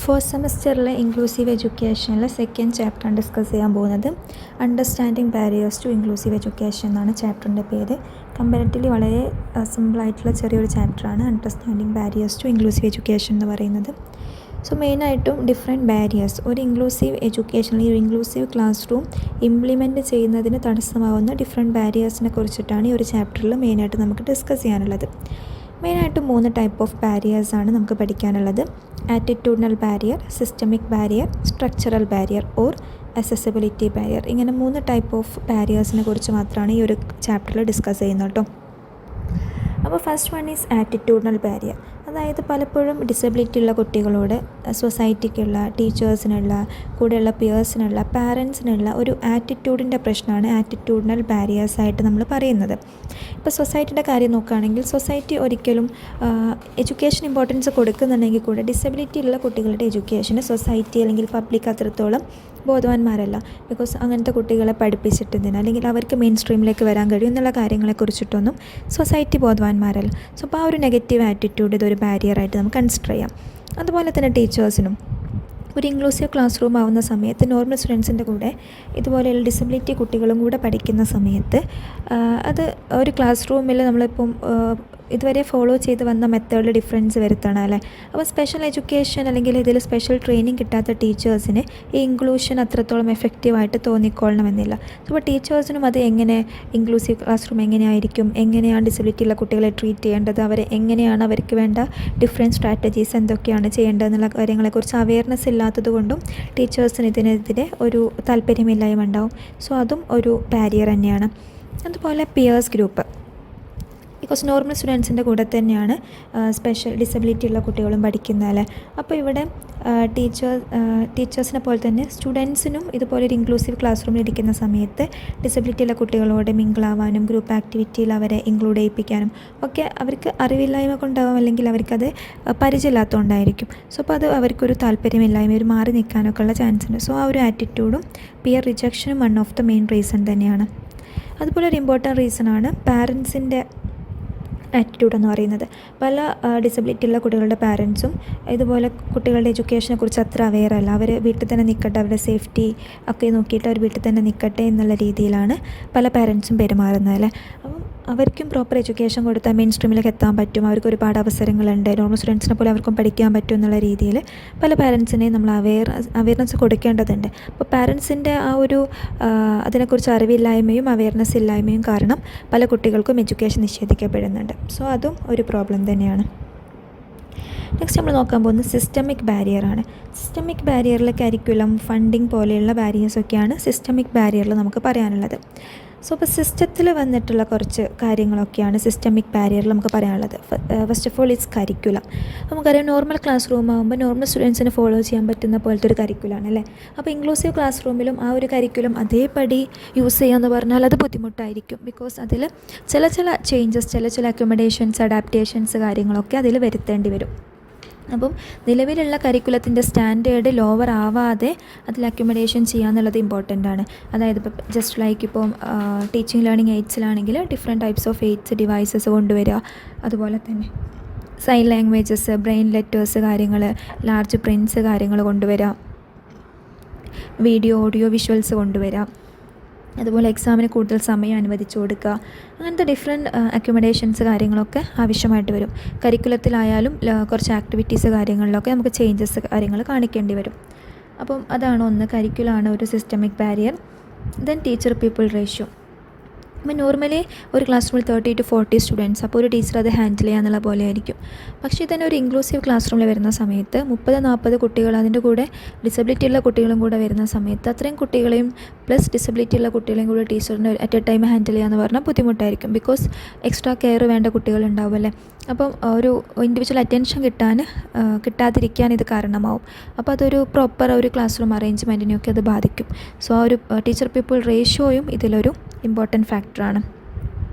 Fourth സെമസ്റ്ററിലെ inclusive എഡ്യൂക്കേഷനിലെ second ചാപ്റ്ററാണ് ഡിസ്കസ് ചെയ്യാൻ പോകുന്നത്. Understanding barriers to inclusive education എന്നാണ് ചാപ്റ്ററിൻ്റെ പേര്. കമ്പാരിറ്റീവ്ലി വളരെ സിമ്പിളായിട്ടുള്ള ചെറിയൊരു ചാപ്റ്ററാണ് understanding barriers to inclusive education എന്ന് പറയുന്നത്. സോ മെയിനായിട്ടും ഡിഫറെൻറ്റ് ബാരിയേഴ്സ് ഒരു ഇൻക്ലൂസീവ് എഡ്യൂക്കേഷനിൽ ഈ ഒരു ഇൻക്ലൂസീവ് ക്ലാസ് റൂം ഇംപ്ലിമെൻറ്റ് ചെയ്യുന്നതിന് തടസ്സമാവുന്ന ഡിഫറെൻറ്റ് ബാരിയേഴ്സിനെ കുറിച്ചിട്ടാണ് ഈ ഒരു ചാപ്റ്ററിൽ മെയിനായിട്ട് നമുക്ക് ഡിസ്കസ് ചെയ്യാനുള്ളത്. മെയിനായിട്ട് 3 ടൈപ്പ് ഓഫ് ബാരിയേഴ്സാണ് നമുക്ക് പഠിക്കാനുള്ളത്. Attitudinal barrier, systemic barrier, structural barrier or accessibility barrier. ഇങ്ങനെ 3 ടൈപ്പ് ഓഫ് ബാരിയേഴ്സിനെ കുറിച്ച് മാത്രമാണ് ഈ ഒരു ചാപ്റ്ററിൽ ഡിസ്കസ് ചെയ്യുന്നത് കേട്ടോ. അപ്പോൾ ഫസ്റ്റ് വൺ ഈസ് ആറ്റിറ്റ്യൂഡണൽ ബാരിയർ. അതായത് പലപ്പോഴും ഡിസബിലിറ്റി ഉള്ള കുട്ടികളോട് സൊസൈറ്റിക്കുള്ള, ടീച്ചേഴ്സിനുള്ള, കൂടെയുള്ള പിയേഴ്സിനുള്ള, പാരൻസിനുള്ള ഒരു ആറ്റിറ്റ്യൂഡിൻ്റെ പ്രശ്നമാണ് ആറ്റിറ്റ്യൂഡണൽ ബാരിയേഴ്സായിട്ട് നമ്മൾ പറയുന്നത്. ഇപ്പോൾ സൊസൈറ്റിയുടെ കാര്യം നോക്കുകയാണെങ്കിൽ സൊസൈറ്റി ഒരിക്കലും എഡ്യൂക്കേഷൻ ഇമ്പോർട്ടൻസ് കൊടുക്കുന്നുണ്ടെങ്കിൽ കൂടെ ഡിസബിലിറ്റി ഉള്ള കുട്ടികളുടെ എഡ്യൂക്കേഷന് സൊസൈറ്റി അല്ലെങ്കിൽ പബ്ലിക് അത്രത്തോളം ബോധവാന്മാരല്ല. ബിക്കോസ് അങ്ങനത്തെ കുട്ടികളെ പഠിപ്പിച്ചിട്ടതിന് അല്ലെങ്കിൽ അവർക്ക് മെയിൻ സ്ട്രീമിലേക്ക് വരാൻ കഴിയും എന്നുള്ള കാര്യങ്ങളെക്കുറിച്ചിട്ടൊന്നും സൊസൈറ്റി ബോധവാന്മാരല്ല. സോ അപ്പോൾ ആ ഒരു നെഗറ്റീവ് ആറ്റിറ്റ്യൂഡ് ഇതൊരു ബാരിയറായിട്ട് നമുക്ക് കൺസിഡർ ചെയ്യാം. അതുപോലെ തന്നെ ടീച്ചേഴ്സിനും ഒരു ഇൻക്ലൂസീവ് ക്ലാസ് റൂം ആവുന്ന സമയത്ത് നോർമൽ സ്റ്റുഡൻസിൻ്റെ കൂടെ ഇതുപോലെയുള്ള ഡിസബിലിറ്റി കുട്ടികളും കൂടെ പഠിക്കുന്ന സമയത്ത് അത് ഒരു ക്ലാസ് റൂമിൽ നമ്മളിപ്പം ഇതുവരെ ഫോളോ ചെയ്ത് വന്ന മെത്തേഡിൽ ഡിഫറൻസ് വരുത്തണം അല്ലേ. അപ്പോൾ സ്പെഷ്യൽ എഡ്യൂക്കേഷൻ അല്ലെങ്കിൽ ഇതിൽ സ്പെഷ്യൽ ട്രെയിനിങ് കിട്ടാത്ത ടീച്ചേഴ്സിന് ഈ ഇൻക്ലൂഷൻ അത്രത്തോളം എഫക്റ്റീവായിട്ട് തോന്നിക്കൊള്ളണമെന്നില്ല. അപ്പോൾ ടീച്ചേഴ്സിനും അത് എങ്ങനെ ഇൻക്ലൂസീവ് ക്ലാസ് റൂം എങ്ങനെയായിരിക്കും, എങ്ങനെയാണ് ഡിസബിലിറ്റി ഉള്ള കുട്ടികളെ ട്രീറ്റ് ചെയ്യേണ്ടത്, എങ്ങനെയാണ് അവർക്ക് വേണ്ട ഡിഫറെൻറ്റ് സ്ട്രാറ്റജീസ് എന്തൊക്കെയാണ് ചെയ്യേണ്ടതെന്നുള്ള കാര്യങ്ങളെക്കുറിച്ച് അവെയർനെസ് ഇല്ലാത്തത് കൊണ്ടും ടീച്ചേഴ്സിന് ഇതിനെതിരെ ഒരു താല്പര്യമില്ലായ്മ ഉണ്ടാവും. സോ അതും ഒരു ബാരിയർ തന്നെയാണ്. അതുപോലെ പിയേഴ്സ് ഗ്രൂപ്പ്, ബിക്കോസ് നോർമൽ സ്റ്റുഡൻസിൻ്റെ കൂടെ തന്നെയാണ് സ്പെഷ്യൽ ഡിസബിലിറ്റി ഉള്ള കുട്ടികളും പഠിക്കുന്നത് അല്ലേ. അപ്പോൾ ഇവിടെ ടീച്ചേഴ്സിനെ പോലെ തന്നെ സ്റ്റുഡൻസിനും ഇതുപോലെ ഒരു ഇൻക്ലൂസീവ് ക്ലാസ് റൂമിൽ ഇരിക്കുന്ന സമയത്ത് ഡിസബിലിറ്റി ഉള്ള കുട്ടികളോട് മിങ്കിളാവാനും ഗ്രൂപ്പ് ആക്ടിവിറ്റിയിൽ അവരെ ഇൻക്ലൂഡ് ചെയ്യിപ്പിക്കാനും ഒക്കെ അവർക്ക് അറിവില്ലായ്മ കൊണ്ടാവാം, അല്ലെങ്കിൽ അവർക്കത് പരിചയമില്ലാത്തതുകൊണ്ടായിരിക്കും. സോ അപ്പോൾ അത് അവർക്കൊരു താല്പര്യമില്ലായ്മ, ഒരു മാറി നിൽക്കാനൊക്കെ ഉള്ള ചാൻസ് ഉണ്ട്. സോ ആ ഒരു ആറ്റിറ്റ്യൂഡും പിയർ റിജക്ഷനും one of the main reason തന്നെയാണ്. അതുപോലെ ഒരു ഇമ്പോർട്ടൻറ്റ് റീസണാണ് പാരൻസിൻ്റെ ആറ്റിറ്റ്യൂഡ് എന്ന് പറയുന്നത്. പല ഡിസബിലിറ്റി ഉള്ള കുട്ടികളുടെ പാരൻസും ഇതുപോലെ കുട്ടികളുടെ എഡ്യൂക്കേഷനെ കുറിച്ച് അത്ര അവെയർ അല്ല. അവർ വീട്ടിൽ തന്നെ നിൽക്കട്ടെ, അവരുടെ സേഫ്റ്റി ഒക്കെ നോക്കിയിട്ട് അവർ വീട്ടിൽ തന്നെ നിൽക്കട്ടെ എന്നുള്ള രീതിയിലാണ് പല പാരൻസും പെരുമാറുന്നത് അല്ലേ. അപ്പം അവർക്കും പ്രോപ്പർ എഡ്യൂക്കേഷൻ കൊടുത്താൽ മെയിൻ സ്ട്രീമിലേക്ക് എത്താൻ പറ്റും, അവർക്ക് ഒരുപാട് അവസരങ്ങളുണ്ട്, നോർമൽ സ്റ്റുഡൻസിനെ പോലെ അവർക്കും പഠിക്കാൻ പറ്റും എന്നുള്ള രീതിയിൽ പല പാരൻസിനെയും നമ്മൾ അവെയർനെസ് കൊടുക്കേണ്ടതുണ്ട്. അപ്പോൾ പാരൻസിൻ്റെ ആ ഒരു അതിനെക്കുറിച്ച് അറിവില്ലായ്മയും അവെയർനെസ് ഇല്ലായ്മയും കാരണം പല കുട്ടികൾക്കും എഡ്യൂക്കേഷൻ നിഷേധിക്കപ്പെടുന്നുണ്ട്. സോ അതും ഒരു പ്രോബ്ലം തന്നെയാണ്. നെക്സ്റ്റ് നമ്മൾ നോക്കാൻ പോകുന്നത് സിസ്റ്റമിക് ബാരിയറാണ്. സിസ്റ്റമിക് ബാരിയറിൽ കരിക്കുലം, ഫണ്ടിങ് പോലെയുള്ള ബാരിയേഴ്സൊക്കെയാണ് സിസ്റ്റമിക് ബാരിയറിൽ നമുക്ക് പറയാനുള്ളത്. സോ അപ്പോൾ സിസ്റ്റത്തിൽ വന്നിട്ടുള്ള കുറച്ച് കാര്യങ്ങളൊക്കെയാണ് സിസ്റ്റമിക് ബാരിയറിൽ നമുക്ക് പറയാനുള്ളത്. First of all it's curriculum. നമുക്കറിയാം നോർമൽ ക്ലാസ് റൂം ആകുമ്പോൾ നോർമൽ സ്റ്റുഡൻസിന് ഫോളോ ചെയ്യാൻ പറ്റുന്ന പോലത്തെ ഒരു കരിക്കുലമാണ് അല്ലേ. അപ്പോൾ ഇൻക്ലൂസീവ് ക്ലാസ് റൂമിലും ആ ഒരു കരിക്കുലം അതേപടി യൂസ് ചെയ്യാമെന്ന് പറഞ്ഞാൽ അത് ബുദ്ധിമുട്ടായിരിക്കും. ബിക്കോസ് അതിൽ ചില ചേഞ്ചസ്, ചില അക്കോമഡേഷൻസ്, അഡാപ്റ്റേഷൻസ് കാര്യങ്ങളൊക്കെ അതിൽ വരുത്തേണ്ടി വരും. അപ്പം നിലവിലുള്ള കരിക്കുലത്തിൻ്റെ സ്റ്റാൻഡേർഡ് ലോവർ ആവാതെ അതിൽ അക്യുമഡേഷൻ ചെയ്യാന്നുള്ളത് ഇമ്പോർട്ടൻ്റ് ആണ്. അതായത് ഇപ്പോൾ ജസ്റ്റ് ലൈക്ക് ഇപ്പോൾ ടീച്ചിങ് ലേണിംഗ് എയ്ഡ്സിലാണെങ്കിൽ different types of aids devices കൊണ്ടുവരിക, അതുപോലെ തന്നെ സൈൻ ലാംഗ്വേജസ്, ബ്രെയിൻ ലെറ്റേഴ്സ് കാര്യങ്ങൾ, ലാർജ് പ്രിൻറ്റ്സ് കാര്യങ്ങൾ കൊണ്ടുവരിക, വീഡിയോ ഓഡിയോ വിഷ്വൽസ് കൊണ്ടുവരിക, അതുപോലെ എക്സാമിന് കൂടുതൽ സമയം അനുവദിച്ചു കൊടുക്കുക. അങ്ങനത്തെ ഡിഫറെൻറ്റ് അക്യുമഡേഷൻസ് കാര്യങ്ങളൊക്കെ ആവശ്യമായിട്ട് വരും. കരിക്കുലത്തിലായാലും കുറച്ച് ആക്ടിവിറ്റീസ് കാര്യങ്ങളിലൊക്കെ നമുക്ക് ചേഞ്ചസ് കാര്യങ്ങൾ കാണിക്കേണ്ടി വരും. അപ്പം അതാണ് ഒന്ന്, കരിക്കുലാണ് ഒരു systemic barrier. Then teacher people ratio. അപ്പോൾ നോർമലി ഒരു ക്ലാസ് റൂമിൽ 30 to 40 സ്റ്റുഡൻസ്, അപ്പോൾ ഒരു ടീച്ചർ അത് ഹാൻഡിൽ ചെയ്യാന്നുള്ള പോലെ ആയിരിക്കും. പക്ഷേ തന്നെ ഒരു ഇൻക്ലൂസീവ് ക്ലാസ് റൂമിൽ വരുന്ന സമയത്ത് 30-40 കുട്ടികൾ, അതിൻ്റെ കൂടെ ഡിസബിലിറ്റി ഉള്ള കുട്ടികളും കൂടെ വരുന്ന സമയത്ത് അത്രയും കുട്ടികളെയും പ്ലസ് ഡിസബിലിറ്റി ഉള്ള കുട്ടികളെയും കൂടെ ടീച്ചറിന് അറ്റ് എ ടൈം ഹാൻഡിൽ ചെയ്യാന്ന് പറഞ്ഞാൽ ബുദ്ധിമുട്ടായിരിക്കും. ബിക്കോസ് എക്സ്ട്രാ കെയർ വേണ്ട കുട്ടികളുണ്ടാവുമല്ലേ. അപ്പം ഒരു ഇൻഡിവിജ്വൽ അറ്റൻഷൻ കിട്ടാതിരിക്കാൻ ഇത് കാരണമാവും. അപ്പോൾ അതൊരു പ്രോപ്പർ ഒരു ക്ലാസ് റൂം അറേഞ്ച്മെൻറ്റിനെയൊക്കെ അത് ബാധിക്കും. സോ ആ ഒരു ടീച്ചർ പീപ്പിൾ റേഷ്യോയും ഇതിലൊരു ഇമ്പോർട്ടൻറ്റ് ഫാക്ടറാണ്.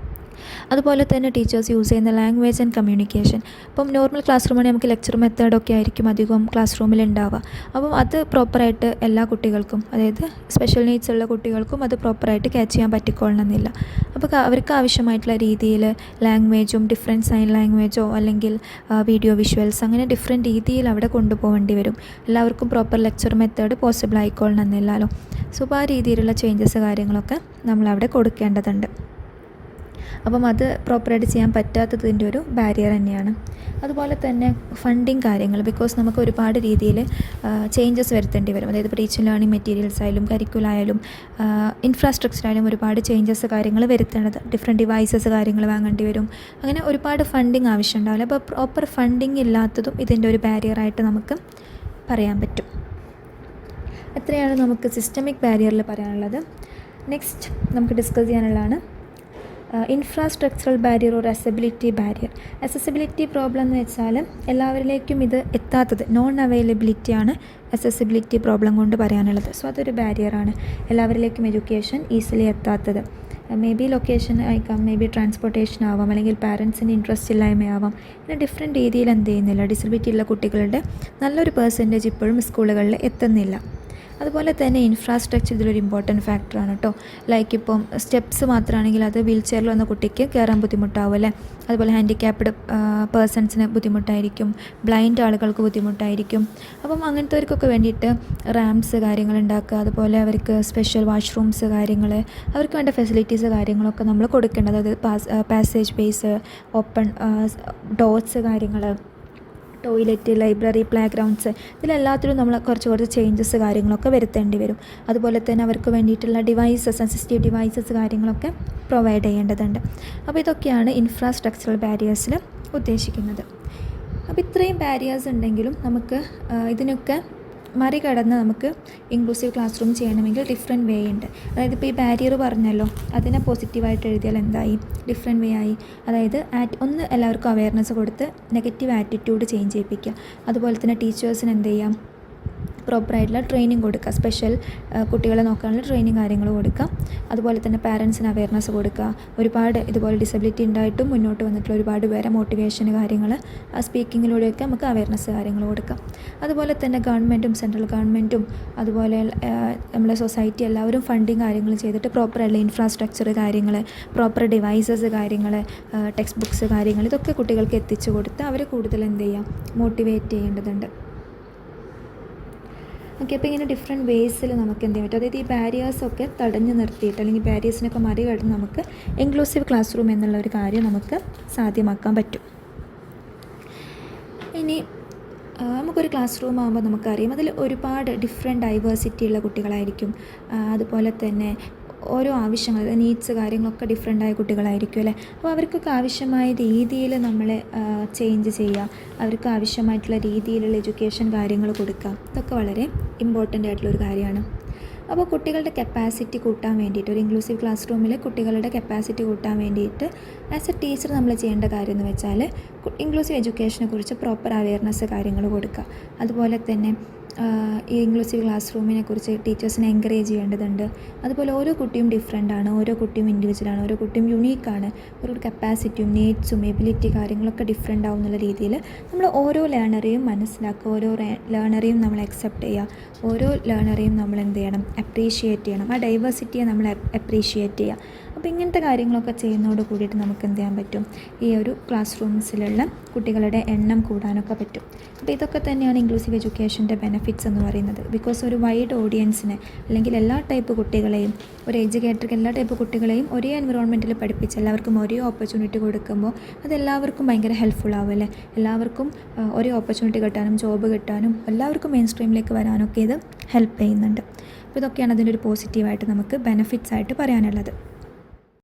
അതുപോലെ തന്നെ ടീച്ചേഴ്സ് യൂസ് ചെയ്യുന്ന ലാംഗ്വേജ് ആൻഡ് കമ്മ്യൂണിക്കേഷൻ. ഇപ്പം നോർമൽ ക്ലാസ് റൂമാണെങ്കിൽ നമുക്ക് ലെക്ചർ മെത്തേഡൊക്കെ ആയിരിക്കും അധികം ക്ലാസ് റൂമിൽ ഉണ്ടാവുക. അപ്പം അത് പ്രോപ്പറായിട്ട് എല്ലാ കുട്ടികൾക്കും, അതായത് സ്പെഷ്യൽ നീഡ്സ് ഉള്ള കുട്ടികൾക്കും അത് പ്രോപ്പറായിട്ട് ക്യാച്ച് ചെയ്യാൻ പറ്റിക്കൊള്ളണമെന്നില്ല. അപ്പോൾ അവർക്ക് ആവശ്യമായിട്ടുള്ള രീതിയിൽ ലാംഗ്വേജും ഡിഫറെൻറ്റ് സൈൻ ലാംഗ്വേജോ അല്ലെങ്കിൽ വീഡിയോ വിഷ്വൽസ് അങ്ങനെ ഡിഫറെൻറ്റ് രീതിയിൽ അവിടെ കൊണ്ടുപോകേണ്ടി വരും. എല്ലാവർക്കും പ്രോപ്പർ ലെക്ചർ മെത്തേഡ് പോസിബിൾ ആയിക്കൊള്ളണമെന്നില്ലല്ലോ. സോ അപ്പോൾ ആ രീതിയിലുള്ള ചേഞ്ചസ് കാര്യങ്ങളൊക്കെ നമ്മളവിടെ കൊടുക്കേണ്ടതുണ്ട്. അപ്പം അത് പ്രോപ്പറായിട്ട് ചെയ്യാൻ പറ്റാത്തതിൻ്റെ ഒരു ബാരിയർ തന്നെയാണ്. അതുപോലെ തന്നെ ഫണ്ടിങ് കാര്യങ്ങൾ, ബിക്കോസ് നമുക്ക് ഒരുപാട് രീതിയിൽ ചേഞ്ചസ് വരുത്തേണ്ടി വരും. അതായത് ഇപ്പോൾ ടീച്ചിങ് ലേണിംഗ് മെറ്റീരിയൽസ് ആയാലും കരിക്കുലായാലും ഇൻഫ്രാസ്ട്രക്ചറായാലും ഒരുപാട് ചേഞ്ചസ് കാര്യങ്ങൾ വരുത്തേണ്ടത്, ഡിഫറെൻറ്റ് ഡിവൈസസ് കാര്യങ്ങൾ വാങ്ങേണ്ടി വരും. അങ്ങനെ ഒരുപാട് ഫണ്ടിങ് ആവശ്യമുണ്ടാവില്ല. അപ്പോൾ പ്രോപ്പർ ഫണ്ടിങ് ഇല്ലാത്തതും ഇതിൻ്റെ ഒരു ബാരിയറായിട്ട് നമുക്ക് പറയാൻ പറ്റും. എത്രയാണ് നമുക്ക് സിസ്റ്റമിക് ബാരിയറിൽ പറയാനുള്ളത്. നെക്സ്റ്റ് നമുക്ക് ഡിസ്കസ് ചെയ്യാനുള്ളതാണ് infrastructural barrier or accessibility barrier. Accessibility problem എന്ന് വെച്ചാൽ എല്ലാവരിലേക്കും ഇത് എത്താത്തത്, നോൺ അവൈലബിലിറ്റിയാണ് അക്സസിബിലിറ്റി പ്രോബ്ലം കൊണ്ട് പറയാനുള്ളത്. സോ അതൊരു ബാരിയറാണ്, എല്ലാവരിലേക്കും എഡ്യൂക്കേഷൻ ഈസിലി എത്താത്തത്. മേ ബി ലൊക്കേഷൻ ആയിരിക്കാം, മേ ബി ട്രാൻസ്പോർട്ടേഷൻ ആവാം, അല്ലെങ്കിൽ പാരൻസിന് ഇൻട്രസ്റ്റ് ഇല്ലായ്മയാവാം. ഇങ്ങനെ ഡിഫറെൻറ്റ് രീതിയിൽ എന്ത് ചെയ്യുന്നില്ല, ഡിസബിലിറ്റി ഉള്ള കുട്ടികളുടെ നല്ലൊരു പെർസെൻറ്റേജ് ഇപ്പോഴും സ്കൂളുകളിൽ എത്തുന്നില്ല. അതുപോലെ തന്നെ ഇൻഫ്രാസ്ട്രക്ചർ ഇതിലൊരു ഇമ്പോർട്ടൻറ്റ് ഫാക്ടറാണ് കേട്ടോ. ലൈക്ക് ഇപ്പം സ്റ്റെപ്സ് മാത്രമാണെങ്കിൽ അത് വീൽ ചെയറിൽ വന്ന കുട്ടിക്ക് കയറാൻ ബുദ്ധിമുട്ടാവും അല്ലേ. അതുപോലെ ഹാൻഡിക്യാപ്ഡ് പേഴ്സൺസിന് ബുദ്ധിമുട്ടായിരിക്കും, ബ്ലൈൻഡ് ആളുകൾക്ക് ബുദ്ധിമുട്ടായിരിക്കും. അപ്പം അങ്ങനത്തെവർക്കൊക്കെ വേണ്ടിയിട്ട് റാംപ്സ് കാര്യങ്ങൾ ഉണ്ടാക്കുക, അതുപോലെ അവർക്ക് സ്പെഷ്യൽ വാഷ്റൂംസ് കാര്യങ്ങൾ, അവർക്ക് വേണ്ട ഫെസിലിറ്റീസ് കാര്യങ്ങളൊക്കെ നമ്മൾ കൊടുക്കേണ്ടത്. അതായത് പാസേജ് ബേസ്, ഓപ്പൺ ഡോർസ് കാര്യങ്ങൾ, ടോയ്ലറ്റ്, ലൈബ്രറി, പ്ലേ ഗ്രൗണ്ട്സ്, ഇതിലെല്ലാത്തിലും നമ്മൾ കുറച്ച് ചേഞ്ചസ് കാര്യങ്ങളൊക്കെ വരുത്തേണ്ടി വരും. അതുപോലെ തന്നെ അവർക്ക് വേണ്ടിയിട്ടുള്ള ഡിവൈസസ്, അസിസ്റ്റീവ് ഡിവൈസസ് കാര്യങ്ങളൊക്കെ പ്രൊവൈഡ് ചെയ്യേണ്ടതുണ്ട്. അപ്പോൾ ഇതൊക്കെയാണ് ഇൻഫ്രാസ്ട്രക്ചറൽ ബാരിയേഴ്സിൽ ഉദ്ദേശിക്കുന്നത്. അപ്പോൾ ഇത്രയും ബാരിയേഴ്സ് ഉണ്ടെങ്കിലും നമുക്ക് ഇതിനൊക്കെ മറികടന്ന് നമുക്ക് ഇൻക്ലൂസീവ് ക്ലാസ് റൂം ചെയ്യണമെങ്കിൽ ഡിഫറെൻറ്റ് വേ ഉണ്ട്. അതായത് ഇപ്പോൾ ഈ ബാരിയർ പറഞ്ഞല്ലോ, അതിനെ പോസിറ്റീവായിട്ട് എഴുതിയാൽ എന്തായി, ഡിഫറെൻറ്റ് വേ ആയി. അതായത് ഒന്ന് എല്ലാവർക്കും അവയർനെസ് കൊടുത്ത് നെഗറ്റീവ് ആറ്റിറ്റ്യൂഡ് ചേഞ്ച് ചെയ്യിപ്പിക്കുക. അതുപോലെ തന്നെ ടീച്ചേഴ്സിന് എന്ത് ചെയ്യാം, പ്രോപ്പറായിട്ടുള്ള ട്രെയിനിങ് കൊടുക്കുക, സ്പെഷ്യൽ കുട്ടികളെ നോക്കാനുള്ള ട്രെയിനിങ് കാര്യങ്ങൾ കൊടുക്കുക. അതുപോലെ തന്നെ പാരൻസിന് അവയർനെസ് കൊടുക്കുക. ഒരുപാട് ഇതുപോലെ ഡിസബിലിറ്റി ഉണ്ടായിട്ടും മുന്നോട്ട് വന്നിട്ടുള്ള ഒരുപാട് പേരെ മോട്ടിവേഷൻ കാര്യങ്ങൾ സ്പീക്കിങ്ങിലൂടെയൊക്കെ നമുക്ക് അവയർനെസ് കാര്യങ്ങൾ കൊടുക്കാം. അതുപോലെ തന്നെ ഗവൺമെൻറ്റും സെൻട്രൽ ഗവൺമെൻറ്റും അതുപോലെ നമ്മുടെ സൊസൈറ്റി എല്ലാവരും ഫണ്ടിങ് കാര്യങ്ങൾ ചെയ്തിട്ട് പ്രോപ്പറായിട്ടുള്ള ഇൻഫ്രാസ്ട്രക്ചർ കാര്യങ്ങൾ, പ്രോപ്പർ ഡിവൈസസ് കാര്യങ്ങൾ, ടെക്സ്റ്റ് ബുക്സ് കാര്യങ്ങൾ, ഇതൊക്കെ കുട്ടികൾക്ക് എത്തിച്ചു കൊടുത്ത് അവരെ കൂടുതൽ എന്ത് ചെയ്യാം, മോട്ടിവേറ്റ് ചെയ്യേണ്ടതുണ്ട്. ഓക്കെ, അപ്പോൾ ഇങ്ങനെ ഡിഫറെൻറ്റ് വേസിൽ നമുക്ക് എന്ത് ചെയ്യാൻ പറ്റും, അതായത് ഈ ബാരിയേഴ്സൊക്കെ തടഞ്ഞു നിർത്തിയിട്ട് അല്ലെങ്കിൽ ബാരിയേഴ്സിനൊക്കെ മറികടന്ന് നമുക്ക് ഇൻക്ലൂസീവ് ക്ലാസ് റൂം എന്നുള്ള ഒരു കാര്യം നമുക്ക് സാധ്യമാക്കാൻ പറ്റും. ഇനി നമുക്കൊരു ക്ലാസ് റൂം ആകുമ്പോൾ നമുക്കറിയാം അതിൽ ഒരുപാട് ഡിഫറെൻറ്റ് ഡൈവേഴ്സിറ്റി ഉള്ള കുട്ടികളായിരിക്കും. അതുപോലെ തന്നെ ഓരോ ആവശ്യങ്ങൾ, നീഡ്സ് കാര്യങ്ങളൊക്കെ ഡിഫറെൻ്റായ കുട്ടികളായിരിക്കും അല്ലേ. അപ്പോൾ അവർക്കൊക്കെ ആവശ്യമായ രീതിയിൽ നമ്മൾ ചേഞ്ച് ചെയ്യുക, അവർക്ക് ആവശ്യമായിട്ടുള്ള രീതിയിലുള്ള എഡ്യൂക്കേഷൻ കാര്യങ്ങൾ കൊടുക്കുക, ഇതൊക്കെ വളരെ ഇമ്പോർട്ടൻ്റ് ആയിട്ടുള്ളൊരു കാര്യമാണ്. അപ്പോൾ കുട്ടികളുടെ കപ്പാസിറ്റി കൂട്ടാൻ വേണ്ടിയിട്ട്, ഒരു ഇൻക്ലൂസീവ് ക്ലാസ് റൂമിൽ കുട്ടികളുടെ കപ്പാസിറ്റി കൂട്ടാൻ വേണ്ടിയിട്ട് ആസ് എ ടീച്ചർ നമ്മൾ ചെയ്യേണ്ട കാര്യം എന്ന് വെച്ചാൽ ഇൻക്ലൂസീവ് എഡ്യൂക്കേഷനെ കുറിച്ച് പ്രോപ്പർ അവയർനെസ് കാര്യങ്ങൾ കൊടുക്കുക. അതുപോലെ തന്നെ ഈ ഇൻക്ലൂസീവ് ക്ലാസ് റൂമിനെ കുറിച്ച് ടീച്ചേഴ്സിനെ എൻകറേജ് ചെയ്യേണ്ടതുണ്ട്. അതുപോലെ ഓരോ കുട്ടിയും ഡിഫറെൻ്റാണ്, ഓരോ കുട്ടിയും ഇൻഡിവിജ്വലാണ്, ഓരോ കുട്ടിയും യുണീക്കാണ്. ഓരോ കപ്പാസിറ്റിയും നീഡ്സും എബിലിറ്റി കാര്യങ്ങളൊക്കെ ഡിഫറെൻ്റ് ആവുന്നുള്ള രീതിയിൽ നമ്മൾ ഓരോ ലേണറെയും മനസ്സിലാക്കുക, ഓരോ ലേണറെയും നമ്മൾ അക്സെപ്റ്റ് ചെയ്യുക, ഓരോ ലേണറെയും നമ്മൾ എന്ത് ചെയ്യണം, അപ്രീഷിയേറ്റ് ചെയ്യണം. ആ ഡൈവേഴ്സിറ്റിയെ നമ്മൾ അപ്രീഷിയേറ്റ് ചെയ്യുക. അപ്പോൾ ഇങ്ങനത്തെ കാര്യങ്ങളൊക്കെ ചെയ്യുന്നതോട് കൂടിയിട്ട് നമുക്ക് എന്ത് ചെയ്യാൻ പറ്റും, ഈ ഒരു ക്ലാസ് റൂംസിലുള്ള കുട്ടികളുടെ എണ്ണം കൂടാനൊക്കെ പറ്റും. അപ്പോൾ ഇതൊക്കെ തന്നെയാണ് ഇൻക്ലൂസീവ് എഡ്യൂക്കേഷൻ്റെ ബെനിഫിറ്റ്സ് എന്ന് പറയുന്നത്. ബിക്കോസ് ഒരു വൈഡ് ഓഡിയൻസിനെ അല്ലെങ്കിൽ എല്ലാ ടൈപ്പ് കുട്ടികളെയും, ഒരു എഡ്യൂക്കേറ്റർക്ക് എല്ലാ ടൈപ്പ് കുട്ടികളെയും ഒരേ എൻവിറോൺമെൻറ്റിൽ പഠിപ്പിച്ച് എല്ലാവർക്കും ഒരേ ഓപ്പർച്യൂണിറ്റി കൊടുക്കുമ്പോൾ അത് എല്ലാവർക്കും ഭയങ്കര ഹെൽപ്ഫുൾ ആവും അല്ലേ. എല്ലാവർക്കും ഒരേ ഓപ്പർച്യൂണിറ്റി കിട്ടാനും ജോബ് കിട്ടാനും എല്ലാവർക്കും മെയിൻ സ്ട്രീമിലേക്ക് വരാനൊക്കെ ഇത് ഹെൽപ്പ് ചെയ്യുന്നുണ്ട്. അപ്പോൾ ഇതൊക്കെയാണ് അതിൻ്റെ ഒരു പോസിറ്റീവായിട്ട് നമുക്ക് ബെനിഫിറ്റ്സ് ആയിട്ട് പറയാനുള്ളത്.